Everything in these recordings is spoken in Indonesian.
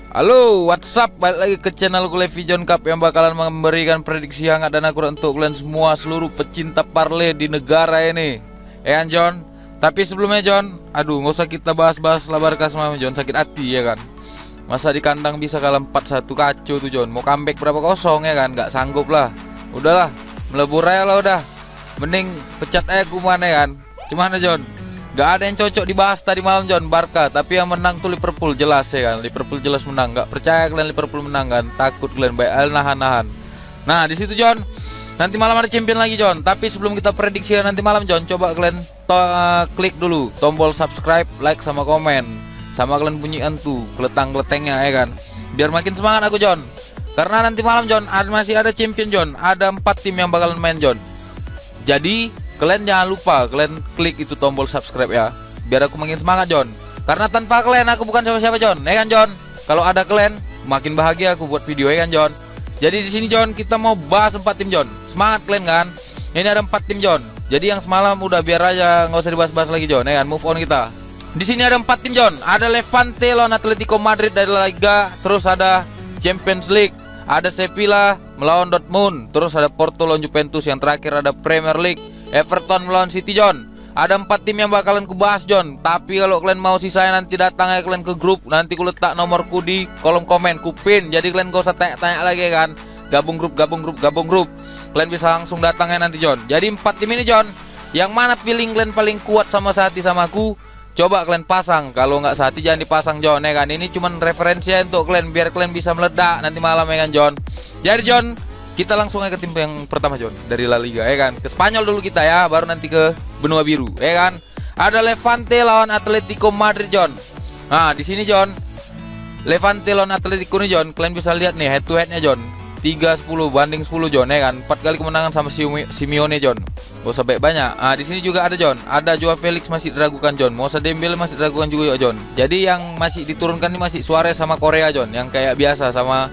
Halo, what's up? Balik lagi ke channel Levi John Cup yang bakalan memberikan prediksi hangat dan akurat untuk kalian semua, seluruh pecinta parlay di negara ini. Kan John? Tapi sebelumnya John, nggak usah kita bahas-bahas lah Barca sama John, sakit hati ya kan. Masa di kandang bisa kalah 4-1, kacau tuh John. Mau comeback berapa kosong ya kan? Nggak sanggup lah. Udahlah, melebur aja lah udah. Mending pecat aja Kuman ya kan. Gimana John? Gak ada yang cocok dibahas tadi malam John, Barca. Tapi yang menang tuh Liverpool, jelas ya kan. Liverpool jelas menang. Gak percaya kalian Liverpool menang kan? Takut kalian baik nahan-nahan. Nah di situ John, nanti malam ada champion lagi John. Tapi sebelum kita prediksi nanti malam John, coba kalian klik dulu tombol subscribe, like sama komen, sama kalian bunyikan tuh keletang-keletengnya ya kan. Biar makin semangat aku John. Karena nanti malam John masih ada champion John. Ada 4 tim yang bakalan main John. Jadi kalian jangan lupa kalian klik itu tombol subscribe ya, biar aku makin semangat John. Karena tanpa kalian aku bukan siapa-siapa John, ya kan John? Kalau ada kalian makin bahagia aku buat video ya kan John. Jadi di sini John kita mau bahas 4 tim John. Semangat kalian kan? Ini ada 4 tim John. Jadi yang semalam udah biar aja, nggak usah dibahas-bahas lagi John, ya kan? Move on kita. Di sini ada 4 tim John. Ada Levante lawan Atletico Madrid dari La Liga, terus ada Champions League, ada Sevilla melawan Dortmund, terus ada Porto lawan Juventus, yang terakhir ada Premier League, Everton melawan City John. Ada 4 tim yang bakalan kubahas John. Tapi kalau kalian mau sisanya nanti datang aja kalian ke grup. Nanti ku letak nomorku di kolom komen, kupin. Jadi kalian gak usah tanya-tanya lagi kan. Gabung grup. Kalian bisa langsung datang ya nanti John. Jadi 4 tim ini John, yang mana feeling kalian paling kuat sama sehati sama aku, coba kalian pasang. Kalau nggak sehati jangan dipasang John ya kan. Ini cuman referensi untuk kalian biar kalian bisa meledak nanti malam ya kan John. Jadi John, kita langsung aja ke tim yang pertama John, dari La Liga ya kan. Ke Spanyol dulu kita ya, baru nanti ke benua biru ya kan. Ada Levante lawan Atletico Madrid John. Nah di sini John, Levante lawan Atletico nih John, kalian bisa lihat nih head to headnya John, 3-10 banding 10 John ya kan. 4 kali kemenangan sama Simeone John. Gak usah banyak. Nah di sini juga ada John, ada Joao Felix masih diragukan John, Moussa Dembele masih diragukan juga ya John. Jadi yang masih diturunkan nih masih Suarez sama Korea John, yang kayak biasa sama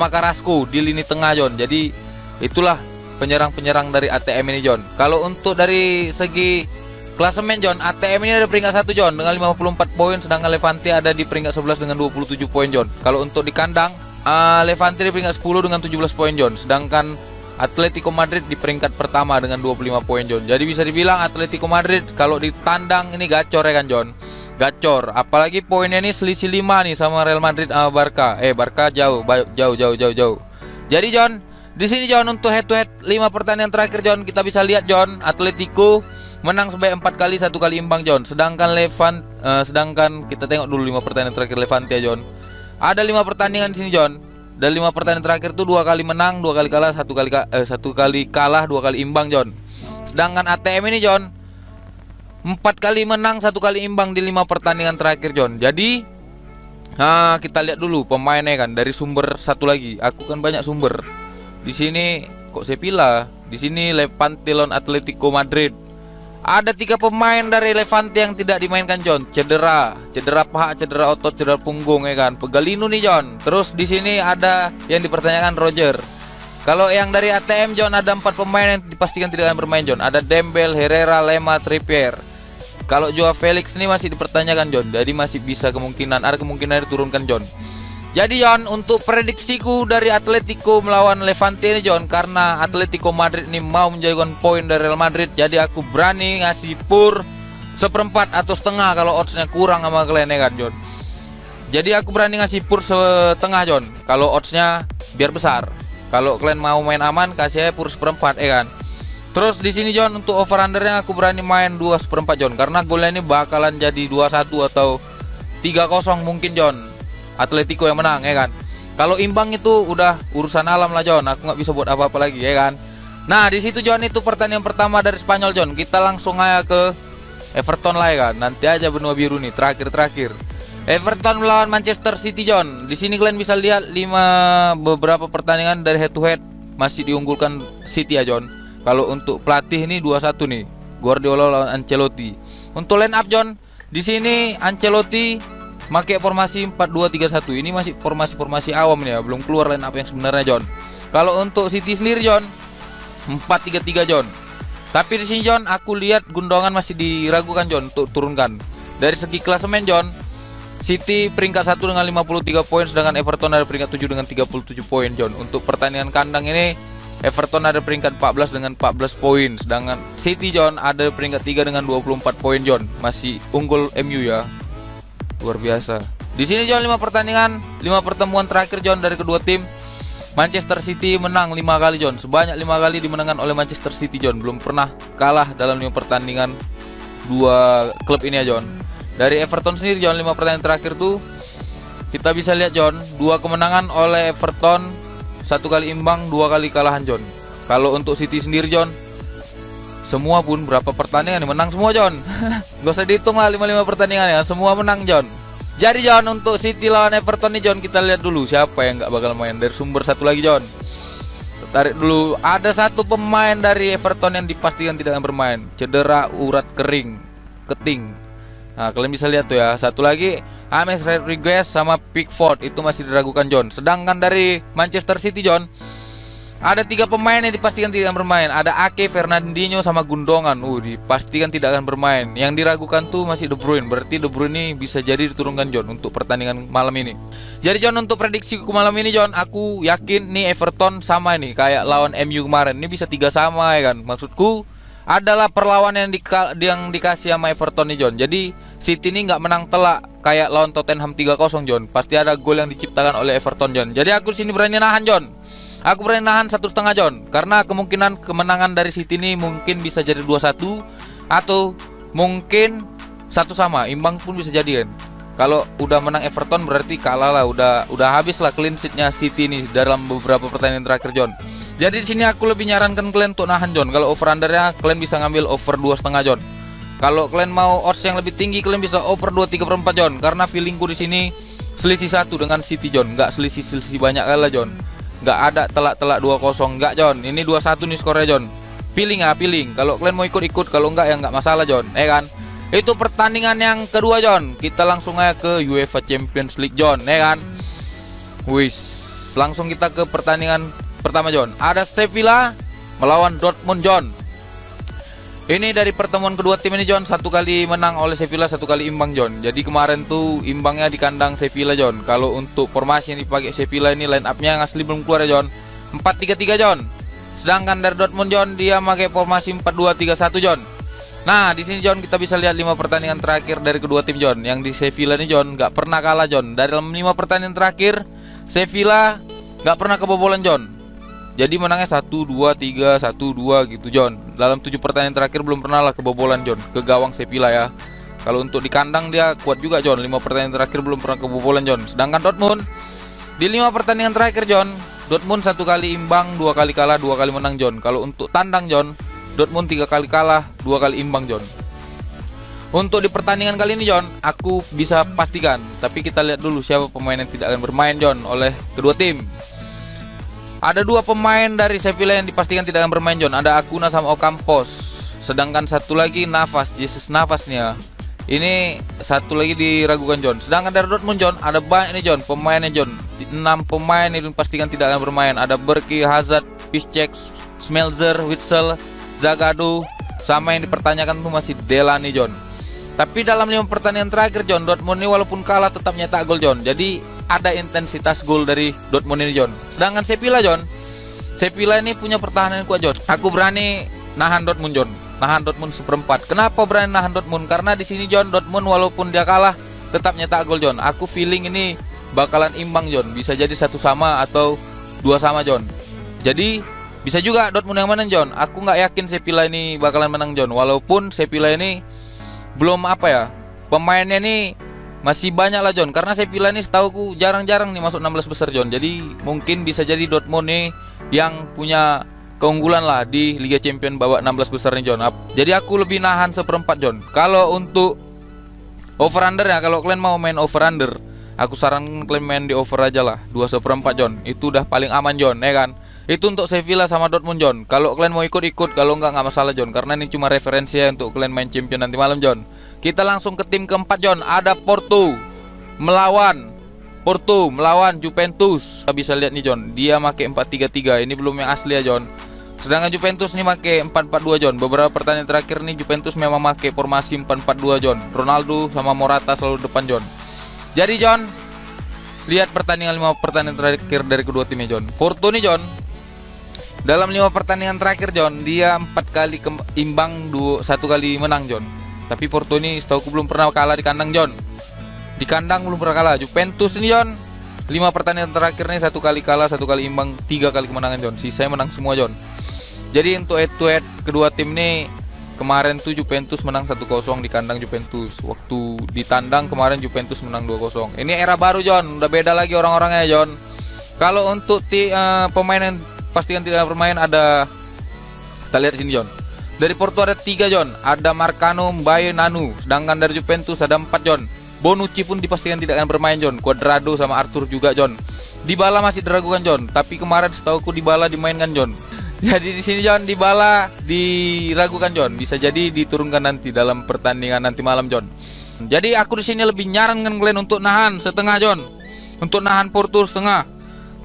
Carrasco di lini tengah John. Jadi itulah penyerang-penyerang dari ATM ini John. Kalau untuk dari segi klasemen John, ATM ini ada peringkat 1 John dengan 54 poin, sedangkan Levante ada di peringkat 11 dengan 27 poin John. Kalau untuk di kandang, Levante di peringkat 10 dengan 17 poin John, sedangkan Atletico Madrid di peringkat pertama dengan 25 poin John. Jadi bisa dibilang Atletico Madrid kalau di tandang ini gacor ya kan John. Gacor, apalagi poinnya ini selisih 5 nih sama Real Madrid sama Barca. Barca jauh. Jadi John, di sini John untuk head to head 5 pertandingan terakhir John, kita bisa lihat John, Atletico menang sebanyak 4 kali, 1 kali imbang John. Sedangkan sedangkan kita tengok dulu 5 pertandingan terakhir Levante John. Ada 5 pertandingan di sini John. Dan 5 pertandingan terakhir tuh 2 kali menang, 2 kali kalah, 1 kali kalah, 2 kali imbang John. Sedangkan ATM ini John, 4 kali menang, 1 kali imbang di 5 pertandingan terakhir John. Jadi kita lihat dulu pemainnya kan, dari sumber satu lagi. Aku kan banyak sumber. Di sini kok Sevilla, di sini Levante lawan Atletico Madrid. Ada 3 pemain dari Levante yang tidak dimainkan John. Cedera paha, cedera otot, cedera punggung ya kan. Pegalino nih John. Terus di sini ada yang dipertanyakan Roger. Kalau yang dari ATM John ada 4 pemain yang dipastikan tidak akan bermain John. Ada Dembele, Herrera, Lema, Trippier. Kalau Joao Felix ini masih dipertanyakan John, jadi masih bisa ada kemungkinan diturunkan John. Jadi John, untuk prediksiku dari Atletico melawan Levante ini John, karena Atletico Madrid ini mau menjadikan poin dari Real Madrid, jadi aku berani ngasih pur 1/4 atau setengah kalau oddsnya kurang sama kalian ya kan John. Jadi aku berani ngasih pur setengah John, kalau oddsnya biar besar. Kalau kalian mau main aman, kasih aja pur 1/4 ya kan. Terus di sini John, untuk over undernya aku berani main 2/4 John, karena golnya ini bakalan jadi 2-1 atau 3-0 mungkin John. Atletico yang menang ya kan. Kalau imbang itu udah urusan alam lah John, aku nggak bisa buat apa-apa lagi ya kan. Nah di situ John, itu pertandingan pertama dari Spanyol John. Kita langsung aja ke Everton lah ya kan. Nanti aja benua biru nih terakhir. Everton melawan Manchester City John. Di sini kalian bisa lihat beberapa pertandingan dari head to head masih diunggulkan City ya John. Kalau untuk pelatih ini 2-1 nih, Guardiola lawan Ancelotti. Untuk line up John, di sini Ancelotti pakai formasi 4-2-3-1. Ini masih formasi awam nih ya, belum keluar line up yang sebenarnya John. Kalau untuk City sendiri John, 4-3-3 John. Tapi di sini John, aku lihat Gundogan masih diragukan John untuk turunkan. Dari segi klasemen John, City peringkat 1 dengan 53 poin, sedangkan Everton ada peringkat 7 dengan 37 poin, John. Untuk pertandingan kandang ini Everton ada peringkat 14 dengan 14 poin, sedangkan City, John, ada peringkat 3 dengan 24 poin, John. Masih unggul MU ya. Luar biasa. Di sini, John, 5 pertandingan, 5 pertemuan terakhir, John, dari kedua tim. Manchester City menang 5 kali, John. Sebanyak 5 kali dimenangkan oleh Manchester City, John. Belum pernah kalah dalam 5 pertandingan dua klub ini ya, John. Dari Everton sendiri, John, 5 pertandingan terakhir tuh kita bisa lihat, John, 2 kemenangan oleh Everton, 1 kali imbang, 2 kali kalahan, John. Kalau untuk City sendiri, John, semua pun berapa pertandingan menang semua, John. Gak usah dihitung lah 5 pertandingan ya, semua menang, John. Jadi, John, untuk City lawan Everton nih, John, kita lihat dulu siapa yang nggak bakal main. Dari sumber satu lagi, John, tarik dulu. Ada 1 pemain dari Everton yang dipastikan tidak akan bermain, cedera urat kering, keting. Nah, kalian bisa lihat tuh ya. Satu lagi James Rodriguez sama Pickford itu masih diragukan, John. Sedangkan dari Manchester City, John, ada 3 pemain yang dipastikan tidak akan bermain. Ada Ake, Fernandinho sama Gundogan. Dipastikan tidak akan bermain. Yang diragukan tuh masih De Bruyne. Berarti De Bruyne ini bisa jadi diturunkan, John, untuk pertandingan malam ini. Jadi, John, untuk prediksiku malam ini, John, aku yakin nih Everton sama nih kayak lawan MU kemarin. Ini bisa 3 sama ya kan. Maksudku adalah perlawanan yang dikasih sama Everton nih, John. Jadi City ini nggak menang telak kayak lawan Tottenham 3-0, John. Pasti ada gol yang diciptakan oleh Everton, John. Jadi aku sini berani nahan, John. Aku berani nahan 1,5, John. Karena kemungkinan kemenangan dari City ini mungkin bisa jadi 2-1 atau mungkin 1 sama. Imbang pun bisa jadi kan. Kalau udah menang Everton berarti kalah lah, udah habis lah clean sheet-nya City ini dalam beberapa pertandingan terakhir, John. Jadi di sini aku lebih nyarankan kalian untuk nahan, John. Kalau over undernya kalian bisa ngambil over 2,5, John. Kalau kalian mau odds yang lebih tinggi kalian bisa over 2,3/4, John. Karena feelingku di sini selisih 1 dengan City, John. Nggak selisih banyak kali lah, John. Nggak ada telak-telak 2-0, nggak, John. Ini 2-1 nih skornya, John. Feeling ya, feeling. Kalau kalian mau ikut-ikut, kalau nggak ya nggak masalah, John. Kan? Itu pertandingan yang kedua, John. Kita langsung aja ke UEFA Champions League, John. Kan? Wis, langsung kita ke pertandingan pertama, John. Ada Sevilla melawan Dortmund, John. Ini dari pertemuan kedua tim ini, John. 1 kali menang oleh Sevilla, 1 kali imbang, John. Jadi kemarin tuh imbangnya di kandang Sevilla, John. Kalau untuk formasi yang dipakai Sevilla ini line up-nya yang asli belum keluar ya, John. 4-3-3, John. Sedangkan dari Dortmund, John, dia pakai formasi 4-2-3-1, John. Nah, di sini, John, kita bisa lihat 5 pertandingan terakhir dari kedua tim, John. Yang di Sevilla ini, John, nggak pernah kalah, John. Dalam 5 pertandingan terakhir Sevilla nggak pernah kebobolan, John. Jadi menangnya 1-2-3, 1-2 gitu, John. Dalam 7 pertandingan terakhir belum pernah lah kebobolan, John, ke gawang Sevilla ya. Kalau untuk di kandang dia kuat juga, John. 5 pertandingan terakhir belum pernah kebobolan, John. Sedangkan Dortmund di 5 pertandingan terakhir, John, Dortmund 1 kali imbang, 2 kali kalah, 2 kali menang, John. Kalau untuk tandang, John, Dortmund 3 kali kalah, 2 kali imbang, John. Untuk di pertandingan kali ini, John, aku bisa pastikan. Tapi kita lihat dulu siapa pemain yang tidak akan bermain, John, oleh kedua tim. Ada 2 pemain dari Sevilla yang dipastikan tidak akan bermain, John. Ada Acuna sama Ocampos. Sedangkan 1 lagi Navas, Jesus Navasnya. Ini 1 lagi diragukan, John. Sedangkan dari Dortmund, John, ada banyak nih, John, pemainnya, John. 6 pemain yang dipastikan tidak akan bermain. Ada Berkey, Hazard, Piszczek, Smelzer, Witsel, Zagadou, sama yang dipertanyakan tuh masih Delany, John. Tapi dalam 5 pertandingan terakhir, John, Dortmund ini walaupun kalah tetap nyetak gol, John. Jadi ada intensitas gol dari Dortmund ini, John. Sedangkan Sevilla, John, Sevilla ini punya pertahanan yang kuat, John. Aku berani nahan Dortmund, John. Nahan Dortmund 1/4. Kenapa berani nahan Dortmund? Karena di sini, John, Dortmund walaupun dia kalah tetap nyetak gol, John. Aku feeling ini bakalan imbang, John. Bisa jadi 1 sama atau 2 sama, John. Jadi bisa juga Dortmund yang menang, John. Aku nggak yakin Sevilla ini bakalan menang, John. Walaupun Sevilla ini belum pemainnya ini masih banyak lah, John. Karena Sevilla ini setauku jarang-jarang nih masuk 16 besar, John. Jadi mungkin bisa jadi Dortmund nih yang punya keunggulan lah di Liga Champions babak 16 besar nih, John. Jadi aku lebih nahan 1/4, John. Kalau untuk over under ya, kalau kalian mau main over under, aku sarankan kalian main di over aja lah, 2/4, John. Itu udah paling aman, John, ya kan? Itu untuk Sevilla sama Dortmund, John. Kalau kalian mau ikut-ikut, kalau nggak masalah, John. Karena ini cuma referensi ya untuk kalian main champion nanti malam, John. Kita langsung ke tim keempat, John. Ada Porto melawan Juventus. Kita bisa lihat nih, John. Dia pakai 4-3-3. Ini belum yang asli ya, John. Sedangkan Juventus nih pakai 4-4-2, John. Beberapa pertandingan terakhir nih Juventus memang pakai formasi 4-4-2, John. Ronaldo sama Morata selalu depan, John. Jadi John, lihat pertandingan 5 pertandingan terakhir dari kedua timnya John. Porto nih John, dalam 5 pertandingan terakhir John, dia 4 kali imbang, 1 kali menang John. Tapi Porto ini setauku belum pernah kalah di kandang John. Di kandang belum pernah kalah. Juventus ini John, 5 pertandingan terakhir nih 1 kali kalah, 1 kali imbang, 3 kali kemenangan John. Sisanya menang semua John. Jadi untuk head to head kedua tim nih, kemarin tuh Juventus menang 1-0 di kandang Juventus. Waktu di tandang kemarin Juventus menang 2-0. Ini era baru John, udah beda lagi orang-orangnya John. Kalau untuk pemain yang pastikan tidak bermain ada, kita lihat sini John. Dari Porto ada 3 John, ada Marcano, Mbaye, Nanu. Sedangkan dari Juventus ada 4 John. Bonucci pun dipastikan tidak akan bermain John. Cuadrado sama Arthur juga John. Dybala masih diragukan John, tapi kemarin setauku Dybala dimainkan John. Jadi di sini John, Dybala diragukan John, bisa jadi diturunkan nanti dalam pertandingan nanti malam John. Jadi aku di sini lebih nyarankan kalian untuk nahan setengah John, untuk nahan Porto setengah,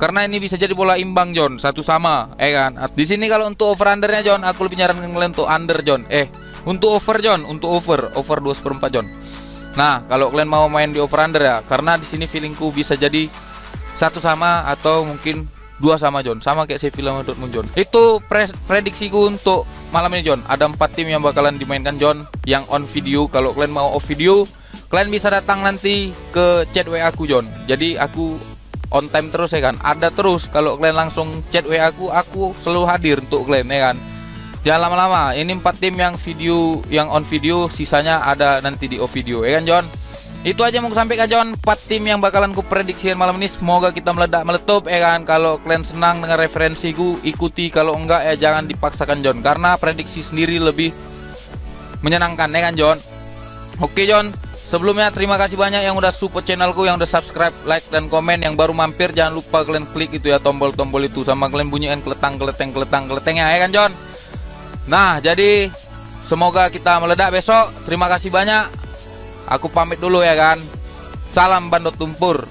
karena ini bisa jadi bola imbang John, 1 sama, kan? Di sini kalau untuk over undernya John, aku lebih nyarankan kalian untuk under John, untuk over John, untuk over 2/4 John. Nah kalau kalian mau main di over under ya, karena di sini feelingku bisa jadi 1 sama atau mungkin 2 sama John, sama kayak Sevilla sama Dortmund John. Itu prediksiku untuk malam ini John. Ada 4 tim yang bakalan dimainkan John, yang on video. Kalau kalian mau off video, kalian bisa datang nanti ke chat WA aku John. Jadi aku on time terus ya kan, ada terus. Kalau kalian langsung chat WA aku selalu hadir untuk kalian ya kan. Jangan lama-lama. Ini 4 tim yang video, yang on video, sisanya ada nanti di off video ya kan John. Itu aja mau aku sampaikan John, 4 tim yang bakalan ku prediksikan malam ini. Semoga kita meledak meletup ya kan. Kalau kalian senang dengan referensiku, ikuti. Kalau enggak ya jangan dipaksakan John, karena prediksi sendiri lebih menyenangkan ya kan John. Oke John, sebelumnya terima kasih banyak yang udah support channelku, yang udah subscribe, like, dan komen. Yang baru mampir jangan lupa kalian klik itu ya, tombol-tombol itu, sama kalian bunyikan keletang-keletengnya ya kan John. Nah jadi semoga kita meledak besok. Terima kasih banyak. Aku pamit dulu ya kan. Salam Bandot Tumpur.